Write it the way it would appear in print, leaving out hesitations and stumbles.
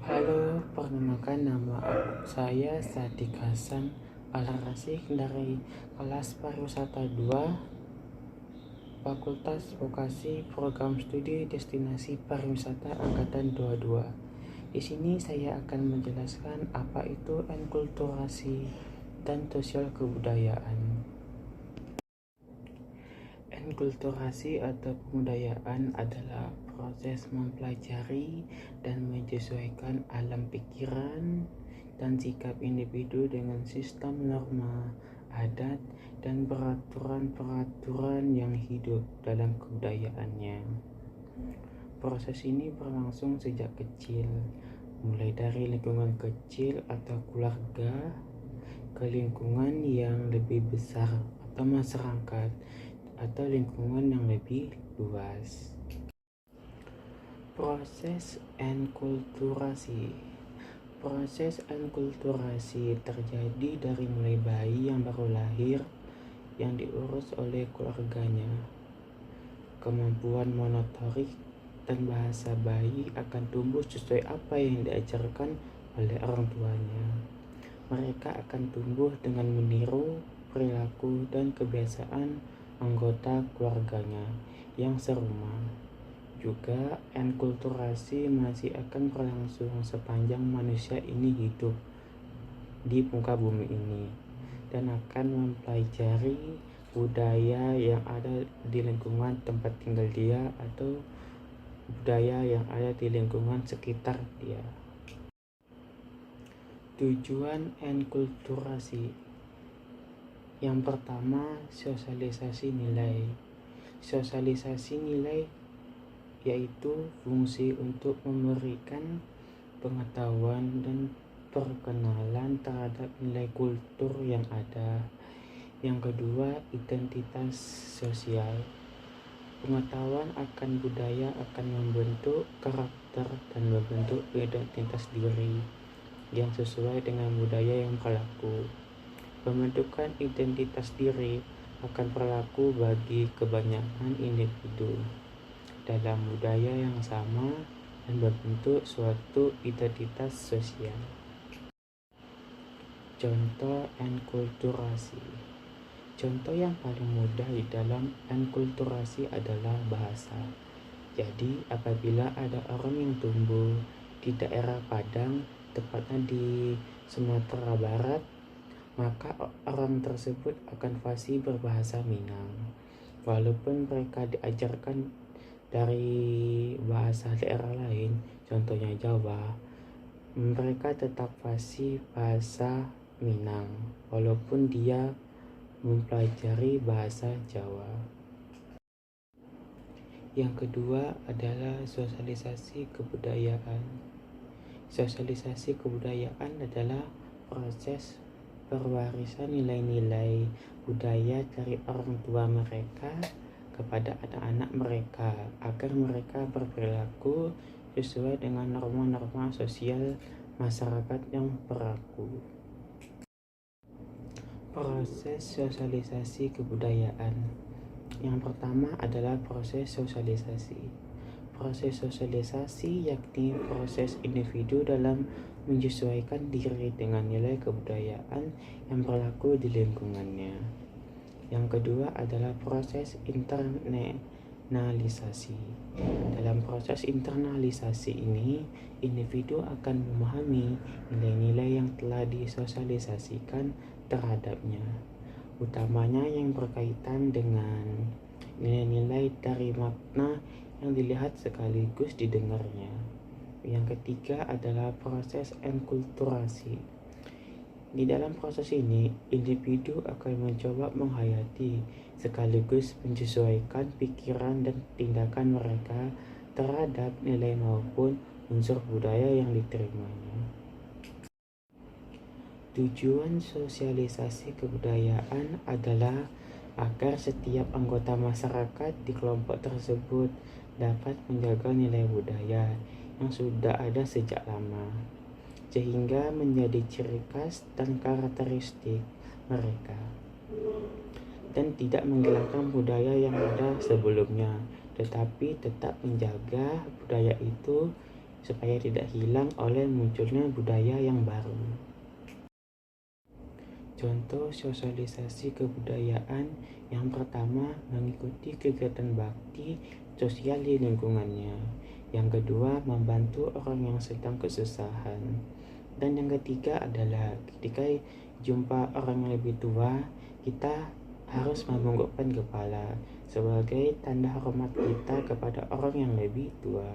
Halo, perkenalkan nama saya Sadik Hasan Al-Rasik dari kelas pariwisata 2 Fakultas Vokasi Program Studi Destinasi Pariwisata Angkatan 22. Di sini saya akan menjelaskan apa itu enkulturasi dan sosial kebudayaan. Enkulturasi atau kebudayaan adalah proses mempelajari dan menyesuaikan alam pikiran dan sikap individu dengan sistem norma, adat, dan peraturan-peraturan yang hidup dalam kebudayaannya. Proses ini berlangsung sejak kecil, mulai dari lingkungan kecil atau keluarga ke lingkungan yang lebih besar atau masyarakat atau lingkungan yang lebih luas. Proses enkulturasi terjadi dari mulai bayi yang baru lahir yang diurus oleh keluarganya. Kemampuan motorik dan bahasa bayi akan tumbuh sesuai apa yang diajarkan oleh orang tuanya. Mereka akan tumbuh dengan meniru perilaku dan kebiasaan anggota keluarganya yang serumah. Juga enkulturasi masih akan berlangsung sepanjang manusia ini hidup di muka bumi ini dan akan mempelajari budaya yang ada di lingkungan tempat tinggal dia atau budaya yang ada di lingkungan sekitar dia. Tujuan enkulturasi yang pertama, sosialisasi nilai. Sosialisasi nilai yaitu fungsi untuk memberikan pengetahuan dan perkenalan terhadap nilai kultur yang ada. Yang kedua, identitas sosial. Pengetahuan akan budaya akan membentuk karakter dan membentuk identitas diri yang sesuai dengan budaya yang berlaku. Pembentukan identitas diri akan berlaku bagi kebanyakan individu dalam budaya yang sama dan membentuk suatu identitas sosial. Contoh enkulturasi. Contoh yang paling mudah di dalam enkulturasi adalah bahasa. Jadi, apabila ada orang yang tumbuh di daerah Padang, tepatnya di Sumatera Barat, maka orang tersebut akan fasih berbahasa Minang. Walaupun mereka diajarkan dari bahasa daerah lain, contohnya Jawa, mereka tetap fasih bahasa Minang walaupun dia mempelajari bahasa Jawa. Yang kedua adalah sosialisasi kebudayaan. Sosialisasi kebudayaan adalah proses perwarisan nilai-nilai budaya dari orang tua mereka kepada anak-anak mereka agar mereka berperilaku sesuai dengan norma-norma sosial masyarakat yang berlaku. Proses sosialisasi kebudayaan. Yang pertama adalah proses sosialisasi. Proses sosialisasi yakni proses individu dalam menyesuaikan diri dengan nilai kebudayaan yang berlaku di lingkungannya. Yang kedua adalah proses internalisasi. Dalam proses internalisasi ini, individu akan memahami nilai-nilai yang telah disosialisasikan terhadapnya, utamanya yang berkaitan dengan nilai-nilai dari makna yang dilihat sekaligus didengarnya. Yang ketiga adalah proses enkulturasi. Di dalam proses ini, individu akan mencoba menghayati sekaligus menyesuaikan pikiran dan tindakan mereka terhadap nilai maupun unsur budaya yang diterimanya. Tujuan sosialisasi kebudayaan adalah agar setiap anggota masyarakat di kelompok tersebut dapat menjaga nilai budaya yang sudah ada sejak lama, sehingga menjadi ciri khas dan karakteristik mereka, dan tidak menghilangkan budaya yang ada sebelumnya, tetapi tetap menjaga budaya itu supaya tidak hilang oleh munculnya budaya yang baru. Contoh sosialisasi kebudayaan yang pertama, mengikuti kegiatan bakti sosial di lingkungannya. Yang kedua, membantu orang yang sedang kesusahan. Dan yang ketiga adalah ketika jumpa orang yang lebih tua, kita harus membungkukkan kepala sebagai tanda hormat kita kepada orang yang lebih tua.